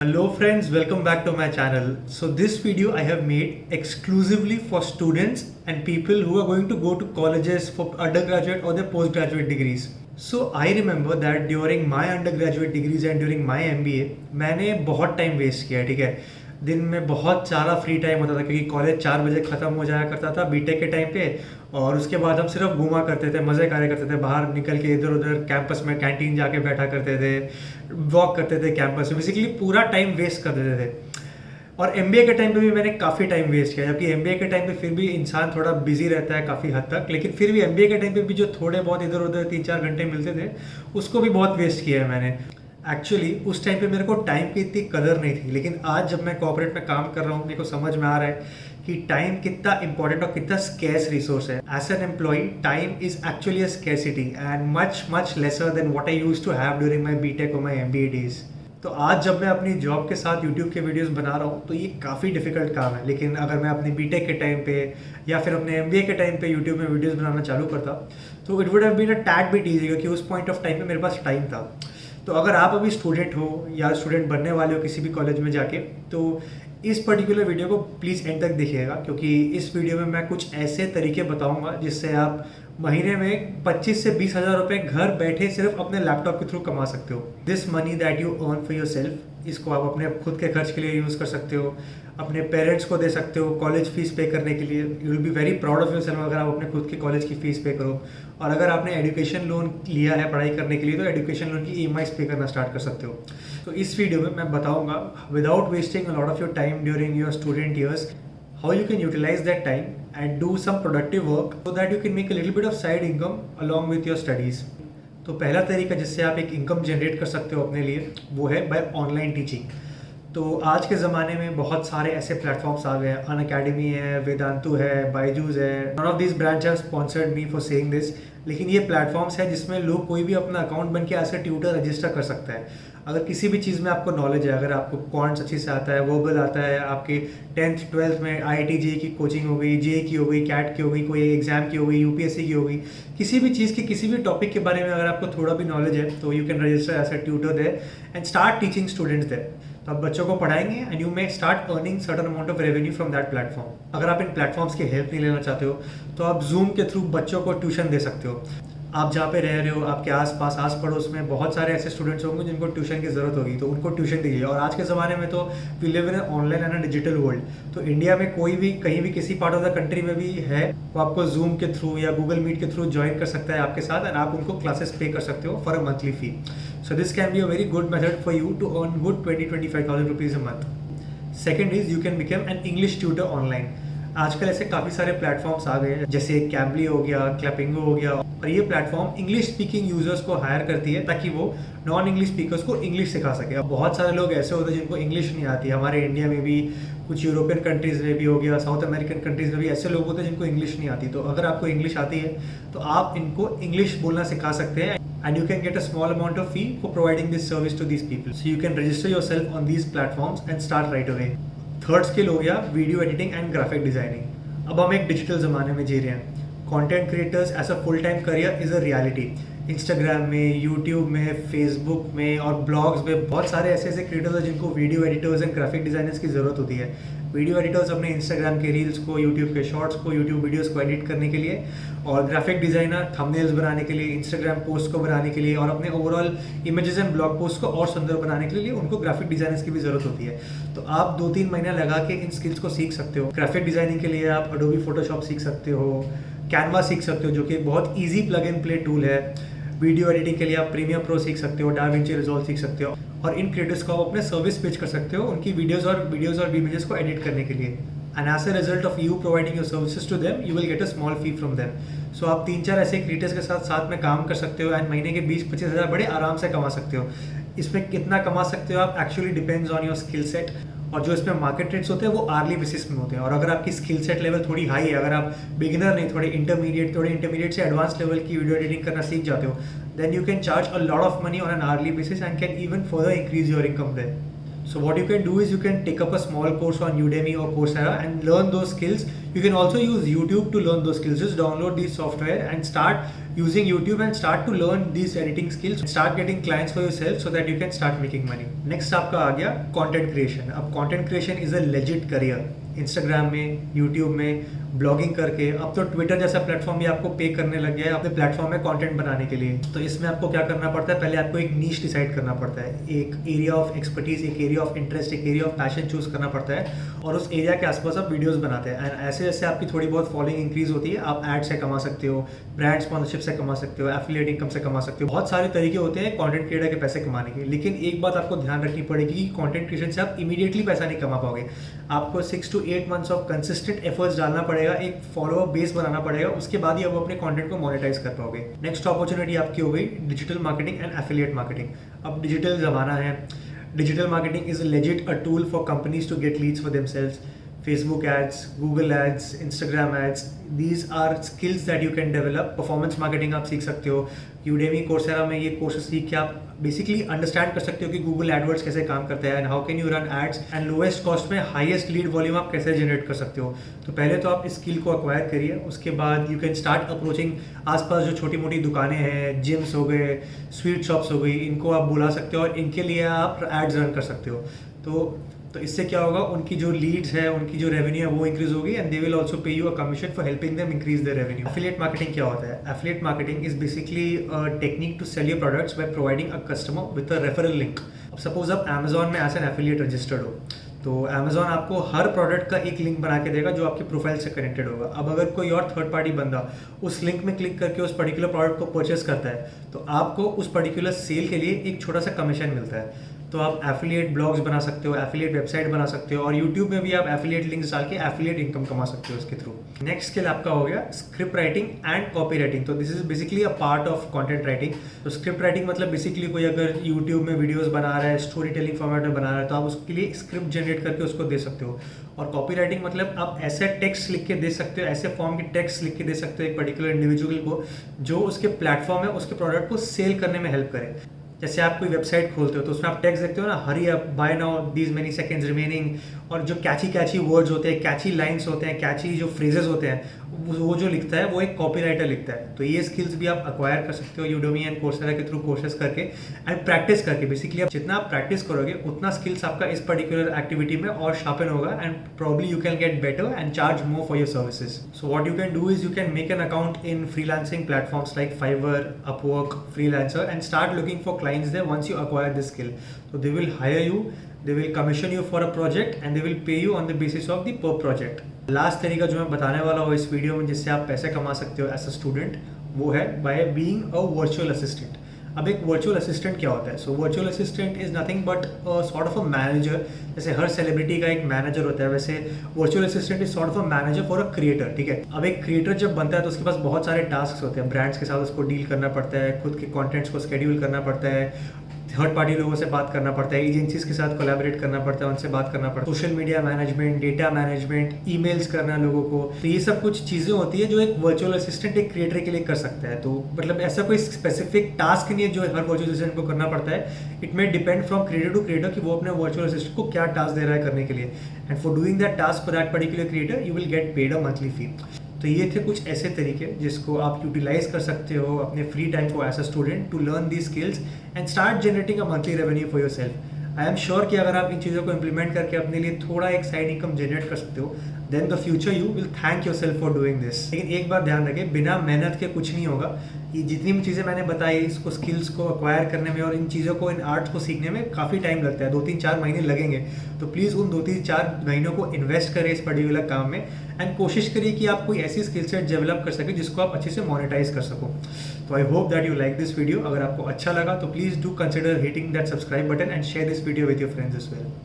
Hello friends, welcome back to my channel. So this video I have made exclusively for students and people who are going to go to colleges for undergraduate or their postgraduate degrees. So I remember that during my undergraduate degrees and during my MBA मैंने बहुत time waste किया, ठीक है। दिन में बहुत सारा free time होता था क्योंकि कॉलेज 4 बजे ख़त्म हो जाया करता था बीटेक के टाइम पे। और उसके बाद हम सिर्फ घूमा करते थे, मज़े कार्य करते थे, बाहर निकल के इधर उधर कैंपस में कैंटीन जाके बैठा करते थे, वॉक करते थे कैंपस में, बेसिकली पूरा टाइम वेस्ट कर देते थे। और एमबीए के टाइम पे भी मैंने काफ़ी टाइम वेस्ट किया, जबकि एमबीए के टाइम पे फिर भी इंसान थोड़ा बिजी रहता है काफ़ी हद तक, लेकिन फिर भी एमबीए के टाइम पे भी जो थोड़े बहुत इधर उधर 3-4 घंटे मिलते थे उसको भी बहुत वेस्ट किया है मैंने। एक्चुअली उस टाइम पे मेरे को टाइम की इतनी कदर नहीं थी, लेकिन आज जब मैं कॉर्पोरेट में काम कर रहा हूँ मेरे को समझ में आ रहा है कि टाइम कितना इंपॉर्टेंट और कितना स्केर्स रिसोर्स है। As an employ time is actually a scarcity and much much lesser than what I used to have during my BTech और माय एमबीए डेज। तो आज जब मैं अपनी जॉब के साथ यूट्यूब के वीडियोस बना रहा हूँ तो ये काफ़ी डिफिकल्ट काम है, लेकिन अगर मैं अपने बीटेक के टाइम पे या फिर अपने एमबीए के टाइम पे यूट्यूब में वीडियोस बनाना चालू करता तो it would have been a tad bit easy, क्योंकि उस पॉइंट ऑफ टाइम पे मेरे पास टाइम था। तो अगर आप अभी स्टूडेंट हो या स्टूडेंट बनने वाले हो किसी भी कॉलेज में जाके, तो इस पर्टिकुलर वीडियो को प्लीज़ एंड तक देखिएगा, क्योंकि इस वीडियो में मैं कुछ ऐसे तरीके बताऊंगा जिससे आप महीने में 25 से 20 हज़ार रुपये घर बैठे सिर्फ अपने लैपटॉप के थ्रू कमा सकते हो। This money that you earn for your self, इसको आप अपने खुद के खर्च के लिए यूज़ कर सकते हो, अपने पेरेंट्स को दे सकते हो कॉलेज फीस पे करने के लिए। You will be very proud of your self अगर आप अपने खुद के कॉलेज की फ़ीस पे करो। और अगर आपने एजुकेशन लोन लिया है पढ़ाई करने के लिए तो एजुकेशन लोन की ईएमआईज पे करना स्टार्ट कर सकते हो। तो इस वीडियो में मैं बताऊंगा without wasting a lot of your time during your student years how you can utilize that time and do some productive work so that you can make a little bit of side income along with your studies. तो पहला तरीका जिससे आप एक income generate कर सकते हो अपने लिए वो है बाय ऑनलाइन टीचिंग। तो आज के ज़माने में बहुत सारे ऐसे प्लेटफॉर्म्स आ गए हैं, अनअकैडमी है, वेदांतु है, बायजूस है। None of this branch have sponsored me for saying this, लेकिन ये प्लेटफॉर्म्स है जिसमें लोग कोई भी अपना अकाउंट बन के एज अ ट्यूटर रजिस्टर कर सकता है। अगर किसी भी चीज़ में आपको नॉलेज है, अगर आपको क्वांट्स अच्छे से आता है, वर्बल आता है, आपके 10th 12th में IIT JEE की कोचिंग हो गई, जेई की हो गई, कैट की हो गई, कोई एग्जाम की हो गई, यूपीएससी की हो गई, किसी भी चीज़ की किसी भी टॉपिक के बारे में अगर आपको थोड़ा भी नॉलेज है तो you can register as a tutor there and start teaching students there. तो आप बच्चों को पढ़ाएंगे and you may start earning certain amount of revenue from that platform. अगर आप इन प्लेटफॉर्म्स की हेल्प नहीं लेना चाहते हो तो आप जूम के थ्रू बच्चों को ट्यूशन दे सकते हो। आप जहाँ पे रह रहे हो आपके आसपास आस पड़ोस में बहुत सारे ऐसे स्टूडेंट्स होंगे जिनको ट्यूशन की ज़रूरत होगी, तो उनको ट्यूशन दीजिए। और आज के ज़माने में तो we live in online and digital world, तो इंडिया में कोई भी कहीं भी किसी पार्ट ऑफ द कंट्री में भी है वो आपको जूम के थ्रू या गूगल मीट के थ्रू ज्वाइन कर सकता है आपके साथ एंड आप उनको क्लासेस पे कर सकते हो for a monthly fee. So this can be a very good method for you to earn good 20-25,000 rupees a month. Second is you can become an English tutor online. आजकल ऐसे काफ़ी सारे प्लेटफॉर्म्स आ गए हैं, जैसे कैम्बली हो गया, क्लैपिंगो हो गया, और ये प्लेटफॉर्म इंग्लिश स्पीकिंग यूजर्स को हायर करती है ताकि वो नॉन इंग्लिश स्पीकर्स को इंग्लिश सिखा सके। अब बहुत सारे लोग ऐसे होते हैं जिनको इंग्लिश नहीं आती, हमारे इंडिया में भी, कुछ यूरोपियन कंट्रीज़ में भी हो गया, साउथ अमेरिकन कंट्रीज़ में भी ऐसे लोग होते हैं जिनको इंग्लिश नहीं आती। तो अगर आपको इंग्लिश आती है तो आप इनको इंग्लिश बोलना सिखा सकते हैं and you can get a small amount of fee for providing this service to these people. So you can register yourself on these platforms and start right away. Third skill हो गया video editing and graphic designing. अब हम एक digital ज़माने में जी रहे हैं। Content creators as a full time career is a reality. Instagram में, यूट्यूब में, फेसबुक में और ब्लॉग्स में बहुत सारे ऐसे ऐसे क्रिएटर्स हैं जिनको video editors and graphic designers की ज़रूरत होती है। वीडियो एडिटर्स अपने इंस्टाग्राम के रील्स को, यूट्यूब के शॉर्ट्स को, यूट्यूब वीडियोस को एडिट करने के लिए, और ग्राफिक डिज़ाइनर थंबनेल्स बनाने के लिए, इंस्टाग्राम पोस्ट को बनाने के लिए और अपने overall images and blog post को और सुंदर बनाने के लिए उनको ग्राफिक डिज़ाइनर्स की भी ज़रूरत होती है। तो आप 2-3 महीना लगा के इन स्किल्स को सीख सकते हो। ग्राफिक डिज़ाइनिंग के लिए आप अडोबी फोटोशॉप सीख सकते हो, कैनवा सीख सकते हो जो कि बहुत easy plug and play tool है। वीडियो एडिटिंग के लिए आप प्रीमियर प्रो सीख सकते हो, डाविंची रिजॉल्व सीख सकते हो, और इन क्रिएटर्स को आप अपने सर्विस पेज कर सकते हो उनकी वीडियोस और इमेजेस को एडिट करने के लिए। And as a result of you providing your services to them you will get a small fee from them. So आप 3-4 ऐसे क्रिएटर्स के साथ में काम कर सकते हो एंड महीने के 20-25 हज़ार बड़े आराम से कमा सकते हो। इसमें कितना कमा सकते हो आप actually depends on your skill set, और जो इसमें मार्केट रेट्स होते हैं वो आर्ली बेसिस में होते हैं। और अगर आपकी स्किल सेट लेवल थोड़ी हाई है, अगर आप बिगिनर नहीं थोड़े इंटरमीडिएट से एडवांस लेवल की वीडियो एडिटिंग करना सीख जाते हो, then you can charge a lot of money on an early basis and can even further increase your income there. So what you can do is you can take up a small course on Udemy or Coursera and learn those skills You can also use YouTube to learn those skills. Just download these software and start using YouTube and start to learn these editing skills. Start getting clients for yourself so that you can start making money. Next आपका आ गया content creation. अब content creation is a legit career. Instagram में, YouTube में, blogging करके, अब तो Twitter जैसा platform भी आपको पे करने लग गया है अपने प्लेटफॉर्म में कंटेंट बनाने के लिए। तो इसमें आपको क्या करना पड़ता है, पहले आपको एक नीश डिसाइड करना पड़ता है, एक एरिया ऑफ एक्सपर्टीज, एक एरिया ऑफ इंटरेस्ट, एक एरिया ऑफ पैशन चूज करना पड़ता है और उस एरिया के आसपास आप वीडियोस बनाते हैं। एंड ऐसे जैसे आपकी थोड़ी बहुत फॉलोइंग इंक्रीज होती है, आप एड से कमा सकते हो, ब्रांड स्पॉन्सरशिप से कमा सकते हो, एफिलिएट इनकम से कमा सकते हो। बहुत सारे तरीके होते हैं कंटेंट क्रिएटर के पैसे कमाने के। लेकिन एक बात आपको ध्यान रखनी पड़ेगी कि कंटेंट क्रिएशन से आप इमीडिएटली पैसा नहीं कमा पाओगे। आपको 6 to 8 months of consistent efforts डालना पड़ेगा, एक फॉलोअर बेस बनाना पड़ेगा, उसके बाद ही आप अपने कंटेंट को मोनेटाइज कर पाओगे। नेक्स्ट अपॉर्चुनिटी आपकी हो गई digital marketing and affiliate marketing. अब डिजिटल जमाना है, digital marketing is legit a tool for companies to get leads for themselves. Facebook ads, Google ads, Instagram ads, these are skills that you can develop. Performance marketing आप सीख सकते हो, Udemy, Coursera में ये courses सीख के आप basically understand कर सकते हो कि Google AdWords कैसे काम करता है and how can you run ads and lowest cost में हाईएस्ट लीड वॉल्यूम आप कैसे जनरेट कर सकते हो। तो पहले तो आप इस स्किल को एक्वायर करिए, उसके बाद यू कैन स्टार्ट अप्रोचिंग आसपास जो छोटी मोटी दुकानें हैं, जिम्स हो गए, स्वीट शॉप्स हो गई, इनको आप बुला सकते हो और इनके लिए आप एड्स रन कर सकते हो। तो इससे क्या होगा, उनकी जो लीड्स है, उनकी जो रेवेन्यू है वो इंक्रीज होगी and they will also pay you a commission for helping them increase their revenue. Affiliate marketing क्या होता है? Affiliate marketing is basically a technique to sell your products by providing a customer with a referral link. अब suppose आप Amazon में as an affiliate registered हो, तो Amazon आपको हर product का एक लिंक बना के देगा जो आपके प्रोफाइल से कनेक्टेड होगा। अब अगर कोई और थर्ड पार्टी बंदा उस लिंक में क्लिक करके उस पर्टिकुलर प्रोडक्ट को परचेस करता है, तो आपको उस पर्टिकुलर सेल के लिए एक छोटा सा कमीशन मिलता है। तो आप एफिलिएट ब्लॉग्स बना सकते हो, एफिलिएट वेबसाइट बना सकते हो और यूट्यूब में भी आप एफिलिएट लिंक्स डाल के एफिलिएट इनकम कमा सकते हो इसके थ्रू। नेक्स्ट स्किल आपका हो गया script writing and copy writing. तो this is basically a part of content writing. तो स्क्रिप्ट राइटिंग मतलब बेसिकली कोई अगर यूट्यूब में वीडियोस बना रहा है, स्टोरी टेलिंग फॉर्मेट में बना रहा है, तो आप उसके लिए स्क्रिप्ट जनरेट करके उसको दे सकते हो। और कॉपी राइटिंग मतलब आप ऐसे टेक्स्ट लिख के दे सकते हो, ऐसे फॉर्म की टेक्स्ट लिख के दे सकते हो एक पर्टिकुलर इंडिविजुअल को जो उसके प्लेटफॉर्म है, उसके प्रोडक्ट को सेल करने में हेल्प करे। जैसे आप कोई वेबसाइट खोलते हो तो उसमें आप टेक्स्ट देखते हो ना, hurry up, buy now, these many seconds remaining, और जो कैची वर्ड्स होते हैं, कैची लाइन्स होते हैं, कैची जो फ्रेजेस होते हैं, वो जो लिखता है वो एक कॉपी राइटर लिखता है। तो ये स्किल्स भी आप अक्वायर कर सकते हो यूडेमी एंड कोर्सेरा के थ्रू कोर्सेज करके एंड प्रैक्टिस करके। बेसिकली आप जितना आप प्रैक्टिस करोगे उतना स्किल्स आपका इस पर्टिकुलर एक्टिविटी में और शार्पन होगा and probably you can get better and charge more for your services. So what you can do is you can make an account in freelancing platforms like Fiverr, Upwork, Freelancer and start looking for clients there once you acquire this skill. So they will hire you, they will commission you for a project and they will pay you on the basis of the per project. Last तरीका जो मैं बताने वाला हूँ इस video में जिससे आप पैसे कमा सकते हो एज अ स्टूडेंट, वो है by being a virtual assistant. अब एक वर्चुअल असिस्टेंट क्या होता है? So virtual assistant is nothing but sort of a manager. जैसे हर सेलिब्रिटी का एक मैनेजर होता है, वैसे virtual assistant is sort of a manager for a creator. ठीक है, अब एक क्रिएटर जब बनता है तो उसके पास बहुत सारे टास्क होते हैं, ब्रांड्स के साथ उसको डील करना पड़ता है, खुद के कॉन्टेंट्स को शेड्यूल करना पड़ता है, थर्ड पार्टी लोगों से बात करना पड़ता है, एजेंसीज के साथ कोलैबोरेट करना पड़ता है, उनसे बात करना पड़ता है, social media management, data management, emails करना लोगों को। तो ये सब कुछ चीज़ें होती है जो एक वर्चुअल असिस्टेंट एक क्रिएटर के लिए कर सकता है। तो मतलब ऐसा कोई स्पेसिफिक टास्क नहीं है जो हर वर्चुअल असिस्टेंट को करना पड़ता है। It may depend from creator to creator कि वो अपने वर्चुअल असिस्टेंट को क्या टास्क दे रहा है करने के लिए, and for doing that task for that particular creator you will get paid a monthly फी। तो ये थे कुछ ऐसे तरीके जिसको आप यूटिलाइज कर सकते हो अपने फ्री टाइम को as a student to learn the skills and start generating a monthly revenue for yourself. I am sure कि अगर आप इन चीज़ों को इंप्लीमेंट करके अपने लिए थोड़ा एक साइड इनकम जनरेट कर सकते हो, then the future you will thank yourself for doing this. लेकिन एक बात ध्यान रखें, बिना मेहनत के कुछ नहीं होगा। ये जितनी भी चीज़ें मैंने बताई, इसको स्किल्स को अक्वायर करने में और इन चीज़ों को, इन आर्ट्स को सीखने में काफ़ी टाइम लगता है, 2-3-4 महीने लगेंगे। तो प्लीज़ उन 2-3-4 महीनों को इन्वेस्ट करें इस पर्टिकुलर काम में एंड कोशिश करिए कि आप कोई ऐसी स्किल सेट डेवलप कर सकें जिसको आप अच्छे से मोनेटाइज कर सको। तो I hope that you like this video. अगर आपको अच्छा लगा तो please do consider hitting that subscribe button and share this video with your friends as well.